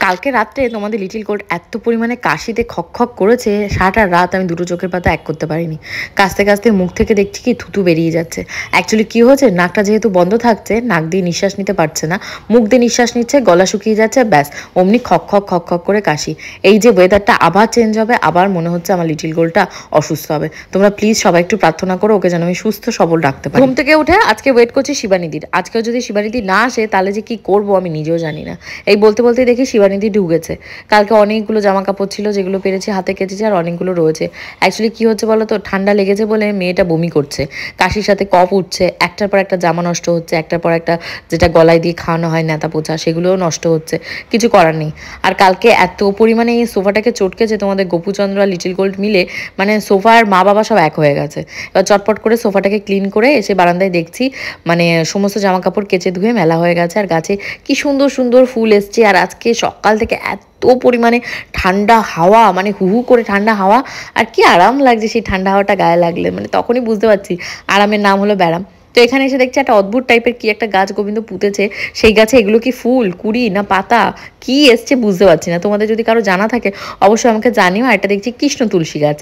কালকে রাত্রে তোমাদের লিটিল গোল্ড এত পরিমাণে কাশিতে খক করেছে, সারাটা রাত আমি দুটো চোখের পাতা এক করতে পারিনি। কাশতে কাশতে মুখ থেকে দেখছি কি থুতু বেরিয়ে যাচ্ছে। অ্যাকচুয়ালি কী হয়েছে, নাকটা যেহেতু বন্ধ থাকছে, নাক দিয়ে নিঃশ্বাস নিতে পারছে না, মুখ দিয়ে নিঃশ্বাস নিচ্ছে, গলা শুকিয়ে যাচ্ছে, ব্যাস অমনি খক করে কাশি। এই যে ওয়েদারটা আবার চেঞ্জ হবে, আবার মনে হচ্ছে আমার লিটিল গোল্ডটা অসুস্থ হবে। তোমরা প্লিজ সবাই একটু প্রার্থনা করো ওকে যেন আমি সুস্থ সবল রাখতে পারি। ঘুম থেকে উঠে আজকে ওয়েট করছি শিবানীদির। আজকেও যদি শিবানীদি না আসে তাহলে যে কি করবো আমি নিজেও জানি না। এই বলতে বলতে দেখি শিবানীদি ঢুকেছে। কালকে অনেকগুলো জামা কাপড় ছিল যেগুলো পেরেছি হাতে কেচেছি, আর অনেকগুলো রয়েছে। অ্যাকচুয়ালি কি হচ্ছে বলো তো, ঠান্ডা লেগেছে বলে মেয়েটা বমি করছে, কাশির সাথে কফ উঠছে, একটার পর একটা জামা নষ্ট হচ্ছে, একটার পর একটা যেটা গলায় দিয়ে খাওয়ানো হয় নেতা পোছা সেগুলোও নষ্ট হচ্ছে, কিছু করার নেই। আর কালকে এত পরিমাণে এই সোফাটাকে চটকেছে তোমাদের গোপুচন্দ্র আর লিটিল গোল্ড মিলে, মানে সোফার মা বাবা সব এক হয়ে গেছে। এবার চটপট করে সোফাটাকে ক্লিন করে এসে বারান্দায় দেখছি মানে সমস্ত জামা কাপড় কেচে ধুয়ে মেলা হয়ে গেছে, আর গাছে কি সুন্দর সুন্দর ফুল এসছে। আর আজকে সকাল থেকে এত পরিমাণে ঠান্ডা হাওয়া, মানে হু হু করে ঠান্ডা হাওয়া, আর কি আরাম লাগছে সেই ঠান্ডা হাওয়াটা গায়ে লাগলে, মানে তখনই বুঝতে পারছি আরামের নাম হলো ব্যারাম। তো এখানে এসে দেখছি একটা অদ্ভুত টাইপের কি একটা গাছ গোবিন্দ পুঁতেছে, সেই গাছে এগুলো কি ফুল কুড়ি না পাতা কি এসছে বুঝতে পারছি না। তোমাদের যদি কারো জানা থাকে অবশ্যই আমাকে জানিও। আর এটা দেখছি কৃষ্ণ তুলসী গাছ,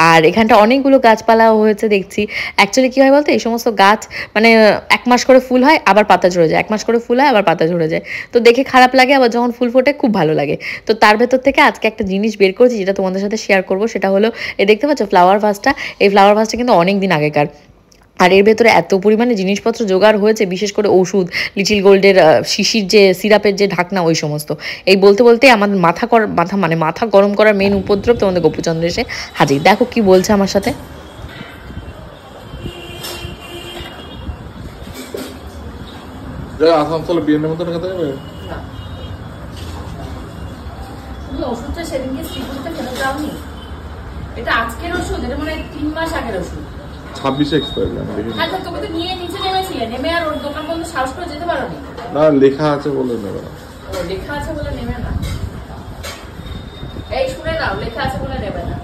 আর এখানটা অনেকগুলো গাছপালাও হয়েছে দেখছি। অ্যাকচুয়ালি কী হয় বলতো, এই সমস্ত গাছ মানে 1 মাস করে ফুল হয় আবার পাতা ঝরে যায়, 1 মাস করে ফুল হয় আবার পাতা ঝরে যায়, তো দেখে খারাপ লাগে, আবার যখন ফুল ফোটে খুব ভালো লাগে। তো তার ভেতর থেকে আজকে একটা জিনিস বের করেছি যেটা তোমাদের সাথে শেয়ার করবো। সেটা হলো এই দেখতে পাচ্ছ ফ্লাওয়ার ভাসটা, এই ফ্লাওয়ার ভাসটা কিন্তু অনেক দিন আগেকার, আর এর ভেতরে এত পরিমাণে জিনিসপত্র জোগাড় হয়েছে, বিশেষ করে ওষুধ, লিটিল গোল্ডের শিশির যে সিরাপের যে ঢাকনা ওই সমস্ত। এই বলতে বলতে আমার মাথা গরম করার মেন উপদ্রব তোমাদের গোপুচন্দ্র এসে হাজির। দেখো কি বলছে আমার সাথে। আসানসোলে বিয়ের মতো খেতে যাবে ওষুধটা সেদিনকে শ্রীপুরতে ফেরত যাওনি, এটা আজকের ওষুধ, এটা মানে 3 মাস আগের ওষুধ। 26 এক্সপায়ার আচ্ছা তুমি তো নিয়ে নিচে নেমেছিলে, নেমে আর ওর দোকান বন্ধ সাহস করে যেতে পারো না, লেখা আছে বলে নেবে না। লেখা আছে বলে নেবে না? এই শুনে নাও, লেখা আছে বলে নেবে না।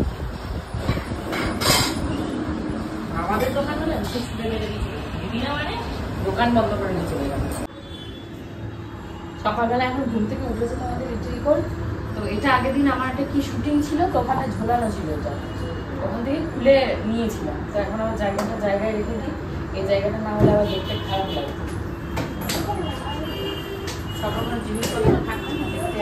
আমাদের দোকান হলে মানে দোকান বন্ধ করে নিয়ে চলে যাবে। সকালবেলা এখন ঘুম থেকে উঠেছে তোমাদের লিটিল গোল্ড। তো এটা আগের দিন আমার একটা কি শুটিং ছিল তো ওখানে ঝোলানো ছিল, এটা ওখান থেকে খুলে নিয়েছিলাম। তো এখন আমার জায়গায় রেখে দিই, এই জায়গাটা না হলে আবার দেখতে খারাপ লাগে। সব রকম জিনিসপত্র থাকবে না দেখতে।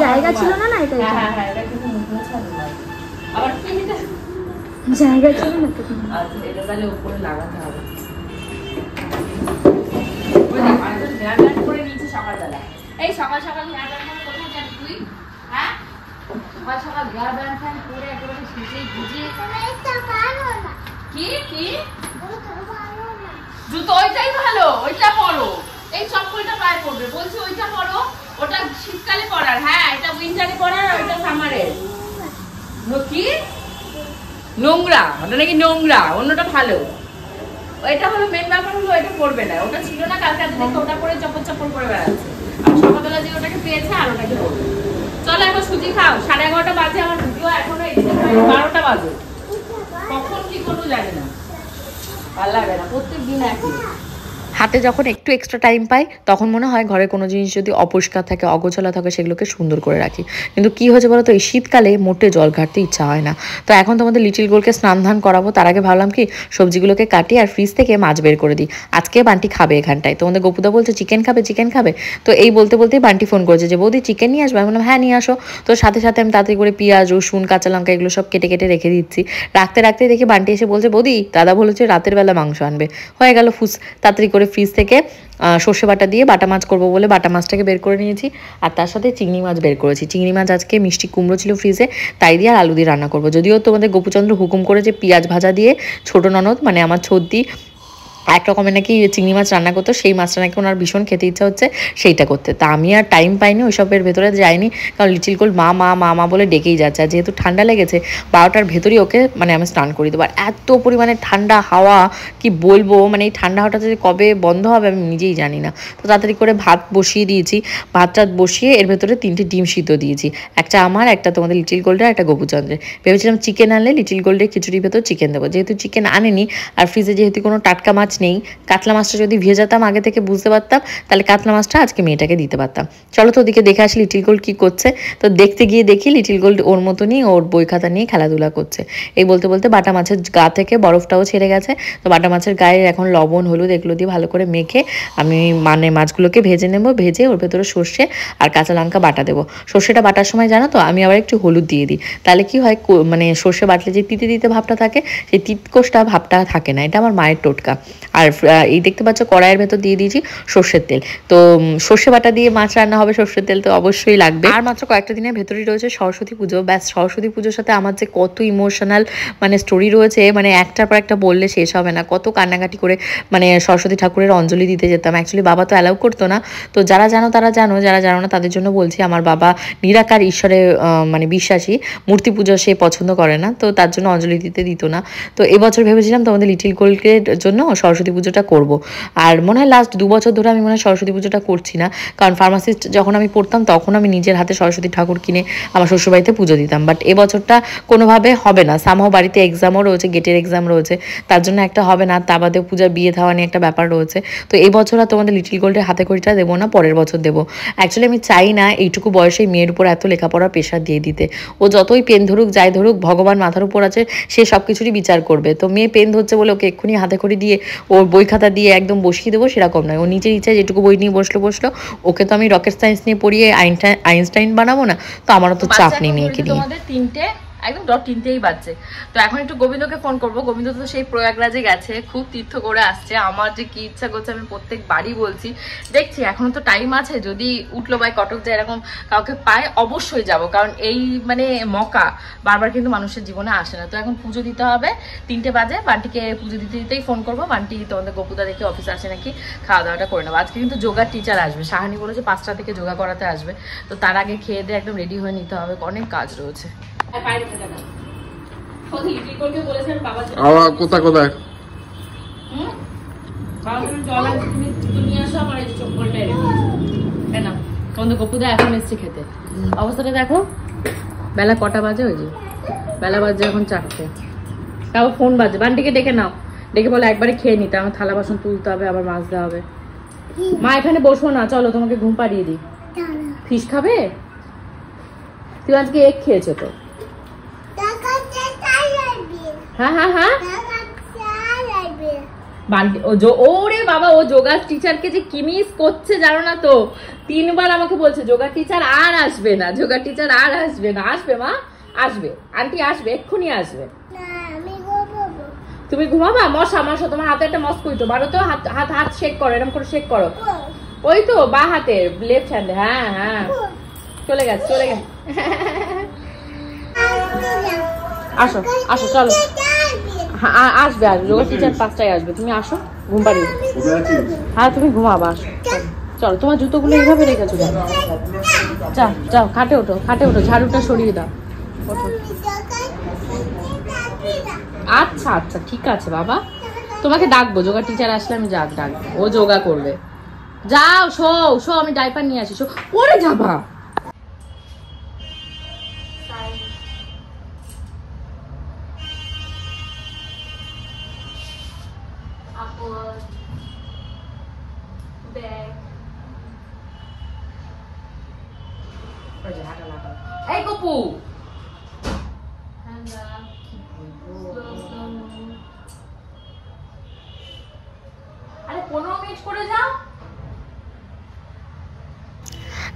জায়গা ছিল না না, এটা হ্যাঁ এটা কিন্তু মুখে ছাড়া আবার কি জায়গা ছিল না তো। আচ্ছা এটা তাহলে উপরে লাগাতে হবে। করে নিয়েছি সকালবেলা, এই সকাল হেয়ার ব্যান্ড কোথায় যাবি তুই? হ্যাঁ সকাল হেয়ার ব্যান্ড ফ্যান করে একেবারে শুষে গুজিয়ে কি জুতো ওইটাই ভালো, ওইটা পরো। এই চপ্পলটা পায়ে পড়বে বলছি, ওইটা পরো, ওটা শীতকালে পরার। হ্যাঁ এটা উইন্টারে পরার, ওইটা সামারের। কি নোংরা, ওটা নাকি নোংরা, অন্যটা ভালো। এটা হলো মেন ব্যাপার, হলো এটা পড়বে না, ওটা ছিল না কালকে দেখে ওটা পরে চপ্পল করে বেড়াচ্ছে। আর সকালবেলা যে ওটাকে পেয়েছে আর ওটাকে পড়বে। চলো এখন সুজি খাও, 11:30 বাজে, আমার ভিডিও এখনো 12টা বাজে, কখন কি করবো জানি না, ভালো লাগে না প্রত্যেক দিন একই। হাতে যখন একটু এক্সট্রা টাইম পাই তখন মনে হয় ঘরে কোনো জিনিস যদি অপরিষ্কার থাকে অগোছালো থাকে সেগুলোকে সুন্দর করে রাখি, কিন্তু কি হয়েছে বলো তো, এই শীতকালে মোটে জল ঘাটতে ইচ্ছা হয় না। তো এখন তোমাদের লিটিল গোল্ডকে স্নান ধান করাবো, তার আগে ভাবলাম কি সবজিগুলোকে কাটি আর ফ্রিজ থেকে মাছ বের করে দিই। আজকে বান্টি খাবে এখানটায়, তোমাদের গোপুদা বলছে চিকেন খাবে। তো এই বলতে বলতেই বান্টি ফোন করেছে যে বৌদি চিকেন নিয়ে আসবে। আমি বললাম হ্যাঁ নিয়ে আসো। তো সাথে সাথে আমি তাড়াতাড়ি করে পেঁয়াজ রসুন কাঁচা লঙ্কা এগুলো সব কেটে রেখে দিচ্ছি। রাখতে দেখি বান্টি এসে বলছে বৌদি দাদা বলেছে রাতের বেলা মাংস আনবে। হয়ে গেল ফুস, তাড়াতাড়ি করে ফ্রিজ থেকে সর্ষে বাটা দিয়ে বাটা মাছ করবো বলে বাটা মাছটাকে বের করে নিয়েছি, আর তার সাথে চিংড়ি মাছ বের করেছি। চিংড়ি মাছ আজকে মিষ্টি কুমড়ো ছিল ফ্রিজে, তাই দিয়ে আর আলু দিয়ে রান্না করবো। যদিও তোমাদের গোপুচন্দ্র হুকুম করেছে পেঁয়াজ ভাজা দিয়ে ছোটো ননদ মানে আমার ছদ্দি এক রকমের নাকি চিংড়ি মাছ রান্না করতো, সেই মাছটা নাকি ওনার ভীষণ খেতে ইচ্ছা হচ্ছে সেইটা করতে। তা আমি আর টাইম পাইনি ওইসবের ভেতরে যাইনি, কারণ লিটিল গোল্ড মা মা মা মা বলে ডেকেই যাচ্ছে। আর যেহেতু ঠান্ডা লেগেছে 12টার ভেতরেই ওকে মানে আমি স্নান করে দেবো। আর এত পরিমাণে ঠান্ডা হাওয়া কি বলবো, মানে এই ঠান্ডা হাওয়াটা যে কবে বন্ধ হবে আমি নিজেই জানি না। তো তাড়াতাড়ি করে ভাত বসিয়ে দিয়েছি, ভাতটা বসিয়ে এর ভেতরে 3টে ডিম সিদ্ধ দিয়েছি, একটা আমার, একটা তোমাদের লিটিল গোল্ডের, একটা গোপুচন্দ্রের। ভেবেছিলাম চিকেন আনলে লিটিল গোল্ডের খিচুড়ির ভেতর চিকেন দেবো, যেহেতু চিকেন আনেনি আর ফ্রিজে যেহেতু কোনো টাটকা মাছ নেই, কাতলা মাছটা যদি ভেজাতাম আগে থেকে বুঝতে পারতাম, তাহলে কাতলা মাছটা আজকে মেয়েটাকে দিতে পারতাম। চলো তো ওদিকে দেখে আসি লিটিল গোল্ড কী করছে। তো দেখতে গিয়ে দেখি লিটিল গোল্ড ওর মতনই ওর বই খাতা নিয়ে খেলাধুলা করছে। এই বলতে বলতে বাটা মাছের গা থেকে বরফটাও ছেড়ে গেছে। তো বাটা মাছের গায়ে এখন লবণ হলুদ এগুলো দিয়ে ভালো করে মেখে আমি মানে মাছগুলোকে ভেজে নেবো, ভেজে ওর ভেতরে সর্ষে আর কাঁচা লঙ্কা বাটা দেবো। সর্ষেটা বাটার সময় জানো তো আমি আবার একটু হলুদ দিয়ে দিই, তাহলে কি হয় মানে সর্ষে বাটলে যে তিতে তিতে ভাবটা থাকে সেই তিতকোষটা ভাবটা থাকে না। এটা আমার মায়ের টোটকা। আর এই দেখতে পাচ্ছ কড়াইয়ের ভেতর দিয়ে দিয়েছি সর্ষের তেল। তো সর্ষে বাটা দিয়ে মাছ রান্না হবে, সর্ষের তেল তো অবশ্যই লাগবে। আর মাত্র কয়েকটা দিনের ভেতরেই রয়েছে সরস্বতী পুজো। ব্যাস সরস্বতী পুজোর সাথে আমার যে কত ইমোশনাল মানে স্টোরি রয়েছে, মানে একটার পর একটা বললে শেষ হবে না। কত কান্নাকাটি করে মানে সরস্বতী ঠাকুরের অঞ্জলি দিতে যেতাম। অ্যাকচুয়ালি বাবা তো অ্যালাউ করতো না। তো যারা জানো তারা জানো, যারা জানো না তাদের জন্য বলছি, আমার বাবা নিরাকার ঈশ্বরে মানে বিশ্বাসী, মূর্তি পুজো সে পছন্দ করে না, তো তার জন্য অঞ্জলি দিতে দিত না। তো এবছর ভেবেছিলাম তোমাদের লিটিল গোল্ডের জন্য সরস্বতী পুজোটা করব। আর মনে হয় লাস্ট 2 বছর ধরে আমি মনে হয় সরস্বতী পুজোটা করছি না, কারণ ফার্মাসিস্ট যখন আমি পড়তাম তখন আমি নিজের হাতে সরস্বতী ঠাকুর কিনে আমার শ্বশুরবাড়িতে পুজো দিতাম। বাট এবছরটা কোনোভাবে হবে না, সামহাও বাড়িতে এক্সামও রয়েছে, গেটের এক্সাম রয়েছে, তার জন্য একটা হবে না। তা বাদেও পূজার বিয়ে থাওয়া নিয়ে একটা ব্যাপার রয়েছে। তো এই বছর আর তোমাদের লিটিল গোল্ডের হাতে খড়িটা দেবো না, পরের বছর দেবো। অ্যাকচুয়ালি আমি চাই না এইটুকু বয়সে মেয়ের উপর এত লেখাপড়ার প্রেশার দিয়ে দিতে। ও যতই পেন ধরুক যাই ধরুক, ভগবান মাথার উপর আছে, সে সব কিছুরই বিচার করবে। তো মেয়ে পেন ধরছে বলে ওকে এক্ষুনি হাতে খড়ি দিয়ে ওর বই খাতা দিয়ে একদম বসিয়ে দেবো সেরকম নয়। ও নিজের ইচ্ছায় যেটুকু বই নিয়ে বসলো। ওকে তো আমি রকেট সায়েন্স নিয়ে পড়িয়ে আইনস্টাইন বানাবো না, তো আমারও তো চাপ নেই মেয়েকে নিয়ে। তোমাদের 3টে একদম 3টেই বাজছে। তো এখন একটু গোবিন্দকে ফোন করবো। গোবিন্দ তো সেই প্রয়াগরাজে গেছে, খুব তীর্থ করে আসছে। আমার যে কি ইচ্ছা করছে আমি প্রত্যেকবারই বলছি, দেখছি এখনো তো টাইম আছে, যদি উঠলো বাই কটক যায় এরকম কাউকে পায় অবশ্যই যাব, কারণ এই মানে মকা বারবার কিন্তু মানুষের জীবনে আসে না। তো এখন পুজো দিতে হবে, 3টে বাজে। বান্টিকে পুজো দিতে দিতেই ফোন করবো। বান্টি তোমাদের গোপুদা দেখে অফিসে আসে নাকি, খাওয়া দাওয়াটা করে নেবো। আজকে কিন্তু যোগার টিচার আসবে, সাহানি বলেছে 5টা থেকে যোগা করাতে আসবে। তো তার আগে খেয়ে দিয়ে একদম রেডি হয়ে নিতে হবে, অনেক কাজ রয়েছে। কোথায় কোথায় গোপুদা এখন এসছে খেতে। অবস্থাটা দেখো, বেলা কটা বাজে, ওই যে বেলা বাজে এখন 4টে, তাও ফোন বাজে। বান্টিকে ডেকে নাও, ডেকে বলে একবারে খেয়ে নিতে, আমার থালা বাসন তুলতে হবে, আবার মাজতে হবে। মা এখানে বসবো না, চলো তোমাকে ঘুম পাড়িয়ে দিই। ফিশ খাবে? তুই আজকে এগ খেয়েছো তো? হ্যাঁ হ্যাঁ হ্যাঁ, ওরে বাবা, ও যোগার টিচারকে যে কি মিস করছে জানো না তো। 3বার আমাকে বলছে যোগার টিচার আর আসবে না, যোগার টিচার আর আসবে না। আসবে মা, আসবে, আন্টি আসবে, এক্ষুনি আসবে। তুমি ঘুমাবা? মশা মশা, তোমার হাতে একটা মস্ক হইতো, বারো তো হাত হাত হাত শেক করো, এরকম করে শেক করো। ওই তো বা হাতে, লেফট হ্যান্ডে। হ্যাঁ হ্যাঁ, চলে গেছে চলে গেছে। আসো আসো, চলো। আসবে আসবে, যোগা টিচার 5টায় আসবে, তুমি আসো, ঘুম পাড়িয়ে। হ্যাঁ তুমি ঘুমাবা, আসো। চলো, তোমার জুতোগুলো এইভাবে রেখেছো, যাও যাও, খাটে ওঠো, খাটে ওঠো, ঝাড়ুটা সরিয়ে দাও, ওঠো। আচ্ছা আচ্ছা ঠিক আছে বাবা, তোমাকে ডাকবো, যোগা টিচার আসলে আমি ডাকবো, ও যোগা করবে। যাও, শো, আমি ডাইপার নিয়ে আসি, শো, পরে যাবা। এই গপু, আরে 15 মিনিট করে যাও।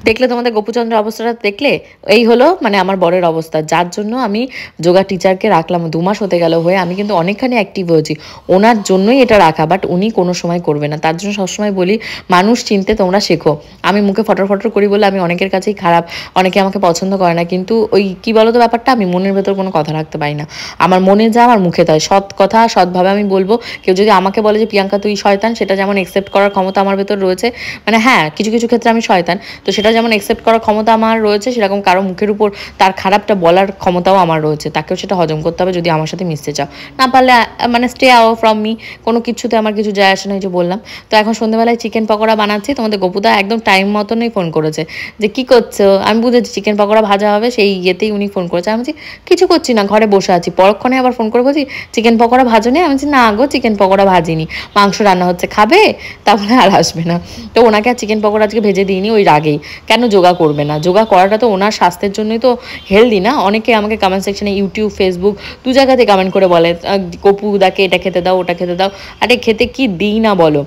দেখলে তোমাদের গোপুচন্দ্রের অবস্থাটা দেখলে, এই হলো মানে আমার বরের অবস্থা, যার জন্য আমি যোগা টিচারকে রাখলাম। 2 মাস হতে গেল হয়ে, আমি কিন্তু অনেকখানি অ্যাক্টিভ হয়েছি, ওনার জন্যই এটা রাখা। বাট উনি কোনো সময় করবে না, তার জন্য সবসময় বলি মানুষ চিনতে তোমরা শেখো। আমি মুখে ফটর ফটর করি বলে আমি অনেকের কাছেই খারাপ, অনেকে আমাকে পছন্দ করে না, কিন্তু ওই কী বলো তো ব্যাপারটা, আমি মনের ভেতর কোনো কথা রাখতে পারি না। আমার মনে যা আমার মুখে তাই, সৎ কথা সৎভাবে আমি বলবো। কেউ যদি আমাকে বলে যে প্রিয়াঙ্কা তুই শয়তান, সেটা যেমন একসেপ্ট করার ক্ষমতা আমার ভেতর রয়েছে, মানে হ্যাঁ কিছু কিছু ক্ষেত্রে আমি শয়তান, তো সেটা যেমন একসেপ্ট করার ক্ষমতা আমার রয়েছে, সেরকম কারো মুখের উপর তার খারাপটা বলার ক্ষমতাও আমার রয়েছে। তাকেও সেটা হজম করতে হবে যদি আমার সাথে মিশতে চাও, না পারলে মানে স্টে আওয়ার ফ্রম মি, কোনো কিছুতে আমার কিছু যায় আসে না, এই যে বললাম। তো এখন সন্ধ্যেবেলায় চিকেন পকোড়া বানাচ্ছি। তোমাদের গোপুদা একদম টাইম মতনই ফোন করেছে যে কী করছো, আমি বুঝেছি চিকেন পকোড়া ভাজা হবে, সেই ইয়েতেই উনি ফোন করেছে। আমি বলছি কিছু করছি না, ঘরে বসে আছি। পরক্ষণে আবার ফোন করে বলছি চিকেন পকোড়া ভাজো নি? আমি বলছি না গো, চিকেন পকোড়া ভাজিনি, মাংস রান্না হচ্ছে, খাবে? তারপরে আর আসবে না। তো ওনাকে আর চিকেন পকোড়া আজকে ভেজে দিইনি ওই রাগেই। কেন যোগা করবে না? যোগা করাটা তো ওনার স্বাস্থ্যের জন্যই তো হেলদি না। অনেকে আমাকে কমেন্ট সেকশনে, ইউটিউব, ফেসবুক, দু জায়গাতে কমেন্ট করে বলে গপুদাকে এটা খেতে দাও, ওটা খেতে দাও। আরে খেতে কি দিই না বলো?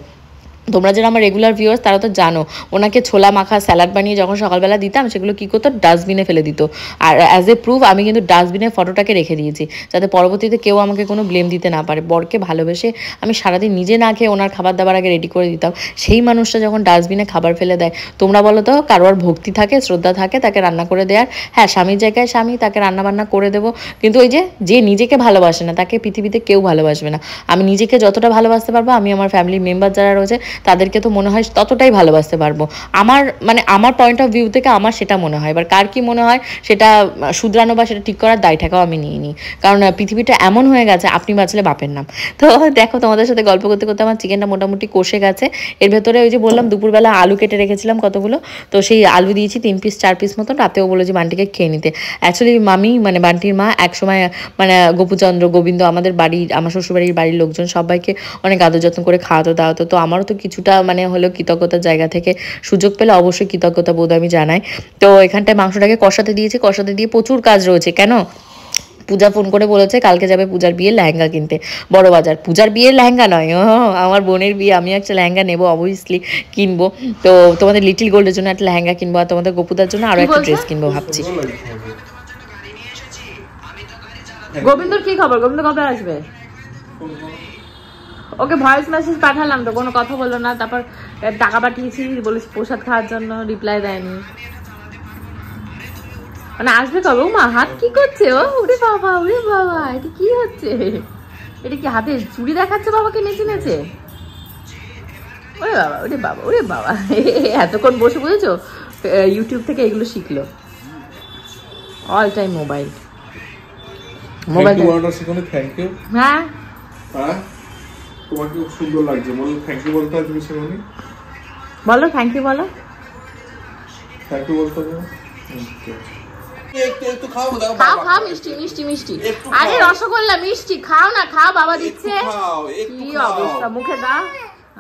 তোমরা যারা আমার রেগুলার ভিউয়ার্স তারা তো জানো, ওনাকে ছোলা মাখা স্যালাড বানিয়ে যখন সকালবেলা দিতাম, সেগুলো কী করতো, ডাস্টবিনে ফেলে দিত। আর অ্যাজ এ প্রুফ আমি কিন্তু ডাস্টবিনের ফটোটাকে রেখে দিয়েছি, যাতে পরবর্তীতে কেউ আমাকে কোনো ব্লেম দিতে না পারে। বরকে ভালোবেসে আমি সারাদিন নিজে না খেয়ে ওনার খাবার দাবার আগে রেডি করে দিতাম। সেই মানুষটা যখন ডাস্টবিনে খাবার ফেলে দেয়, তোমরা বলো তো কারোর ভক্তি থাকে, শ্রদ্ধা থাকে তাকে রান্না করে দেওয়ার? হ্যাঁ, স্বামীর জায়গায় স্বামী, তাকে রান্না বান্না করে দেবো, কিন্তু ওই যে নিজেকে ভালোবাসে না, তাকে পৃথিবীতে কেউ ভালোবাসবে না। আমি নিজেকে যতটা ভালোবাসতে পারবো, আমি আমার ফ্যামিলি মেম্বার যারা রয়েছে তাদেরকে তো মনে হয় ততটাই ভালোবাসতে পারবো। আমার মানে আমার পয়েন্ট অফ ভিউ থেকে আমার সেটা মনে হয়। এবার কার কি মনে হয় সেটা শুধরানো বা সেটা ঠিক করার দায় ঠাকাও আমি নিয়ে নিই, কারণ পৃথিবীটা এমন হয়ে গেছে আপনি বাঁচলে বাপের নাম। তো দেখো তোমাদের সাথে গল্প করতে করতে আমার চিকেনটা মোটামুটি কষে গেছে। এর ভেতরে ওই যে বললাম দুপুরবেলা আলু কেটে রেখেছিলাম কতগুলো, তো সেই আলু দিয়েছি 3 পিস 4 পিস মতন। রাতেও বলেছি বান্টিকে খেয়ে নিতে। অ্যাকচুয়ালি মামি মানে বান্টির মা একসময় মানে গোপুচন্দ্র, গোবিন্দ, আমাদের বাড়ির, আমার শ্বশুরবাড়ির বাড়ির লোকজন সবাইকে অনেক আদর যত্ন করে খাওয়াতো দাওয়াতো। তো আমারও তো কিছুটা মানে হলো কৃতজ্ঞতার জায়গা থেকে সুযোগ পেলে অবশ্যই কৃতজ্ঞতা বোধ আমি জানাই। তো এখানটায় মাংসটাকে কষাতে দিয়েছি, কষাতে দিয়ে প্রচুর কাজ রয়েছে। কেন, পূজা ফোন করে বলেছে কালকে যাবে পূজার বিয়ের লেহেঙ্গা কিনতে বড় বাজার। পূজার বিয়ের লেহেঙ্গা নয়, আমার বোনের বিয়ে, আমি একটা লেহেঙ্গা নেবো, অবভিয়াসলি কিনবো। তো তোমাদের লিটিল গোল্ডের জন্য একটা লেহেঙ্গা কিনবো, আর তোমাদের গোপুদার জন্য আরো একটা ড্রেস কিনবো ভাবছি। গোবিন্দর কি খবর? গোবিন্দ কবে আসবে? ওকে ভয়েস মেসেজ পাঠালাম তো, কোনো কথা বললো না। তারপর টাকা পাঠিয়েছি, বলেছি প্রসাদ খাওয়ার জন্য, রিপ্লাই দেয়নি। মানে আসবে কবে? ও মা, হাত কি করছে ও? ওরে বাবা, ওরে বাবা, এটা কি হচ্ছে? এটা কি হাতে চুড়ি দেখাচ্ছে বাবাকে নেচে নেচে? ওরে বাবা, ওরে বাবা, ওরে বাবা, এতক্ষণ বসে বুঝেছো ইউটিউব থেকে এগুলো শিখলো। All time mobile mobile. হ্যাঁ তোমাকে খুব সুন্দর লাগছে, বলো থ্যাংক ইউ বলতে হয়। তুমি সেমনি বলো থ্যাংক ইউ, বলো থ্যাংক ইউ বলতে হবে। একটু খাও, খাও খাও, মিষ্টি মিষ্টি মিষ্টি। আরে রসগোল্লা মিষ্টি খাও না, খাও, বাবা দিচ্ছে। কি অবস্থা, মুখে দাও।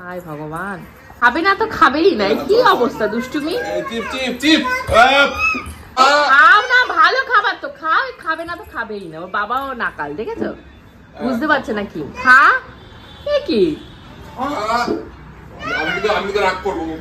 আয় ভগবান, খাবে না তো খাবেই না, কি অবস্থা দুষ্টুমি। খাও না, ভালো খাবার তো খাও, খাবে না তো খাবেই না। ওর বাবাও নাকাল, দেখেছো, বুঝতে পারছে না কি খা কি। আমি তো রাগ করবো,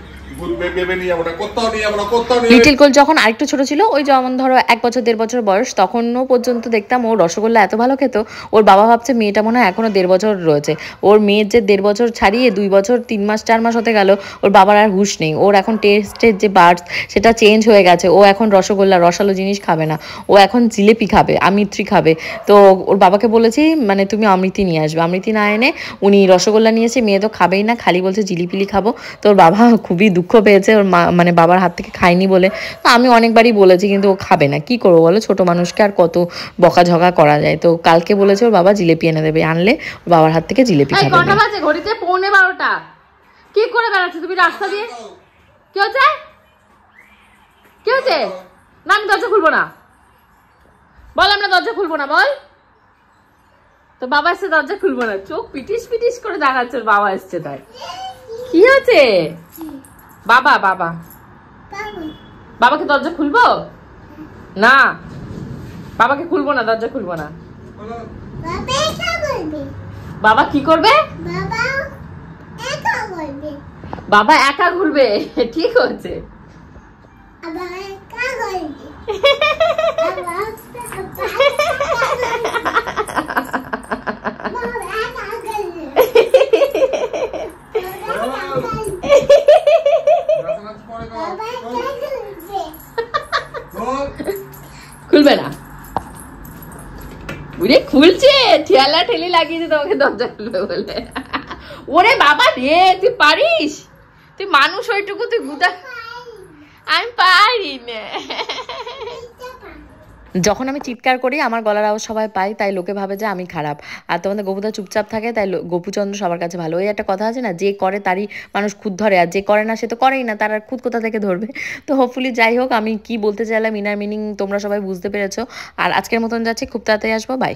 লিটিল গোল্ড যখন আরেকটু ছোট ছিল, ওই যেমন ধরো 1 বছর 1.5 বছর বয়স, তখনও পর্যন্ত দেখতাম ও রসগোল্লা এত ভালো খেত। ওর বাবা ভাবছে মেয়েটা মনে হয় এখনো 1.5 বছর রয়েছে। ওর মেয়ের যে 1.5 বছর ছাড়িয়ে 2 বছর 3 মাস 4 মাস হতে গেল, ওর বাবার আর হুঁশ নেই। ওর এখন টেস্টের যে বার্ডস সেটা চেঞ্জ হয়ে গেছে। ও এখন রসগোল্লা, রসালো জিনিস খাবে না, ও এখন জিলেপি খাবে, আমৃতি খাবে। তো ওর বাবাকে বলেছি মানে তুমি আমৃতি নিয়ে আসবে, আমৃতি না এনে উনি রসগোল্লা নিয়েছে। মেয়ে তো খাবেই না, খালি বলছে জিলিপিলি খাবো। তো ওর বাবা খুবই দুঃখ পেয়েছে ওর মা মানে বাবার হাত থেকে খায়নি বলে। আমি অনেকবারই বলেছি কিন্তু ও খাবে না, কি করবো বলো, ছোট মানুষকে আর কত বকাঝকা করা যায়। তো কালকে বলেছে ওর বাবা জিলেপি এনে দেবে, আনলে ওর বাবার হাত থেকে জিলেপি খাবে। কটা বাজে ঘড়িতে? 11:45। কি করে বেড়াচ্ছ তুমি রাস্তা দিয়ে? কি হচ্ছে? কি হচ্ছে? না আমি দরজা খুলবো না, বল আমরা দরজা খুলবো না, বল। তো বাবা এসছে, দরজা খুলবো না, চোখ পিটিস পিটিস করে দেখাচ্ছে বাবা এসছে। তাই কি হচ্ছে? বাবা বাবা বাবাকে দরজা খুলবো না, বাবাকে খুলবো না, দরজা খুলবো না। বাবা কি করবে? বাবা একা ঘুরবে, ঠিক হচ্ছে। খুলবে না, বুঝে খুলছে, ঠেলা ঠেলি লাগিয়েছে তোমাকে দরজা খুলবে বলে। ওরে বাবা রে, তুই পারিস? তুই মানুষ ওইটুকু তুই গুদা। আমি পারি না। যখন আমি চিৎকার করি আমার গলার আওয়াজ সবাই পায়, তাই লোকে ভাবে যে আমি খারাপ। আর তোমাদের গোপুদা চুপচাপ থাকে, তাই গোপুচন্দ্র সবার কাছে ভালো। ওই একটা কথা আছে না, যে করে তারই মানুষ খুদ ধরে, আর যে করে না সে তো করেই না, তার আর খুদ কোথা থেকে ধরবে। তো হোপফুলি যাই হোক, আমি কি বলতে চাইলাম ইনার মিনিং তোমরা সবাই বুঝতে পেরেছো। আর আজকের মতন যাচ্ছি, খুব তাড়াতাড়ি আসবো, বাই।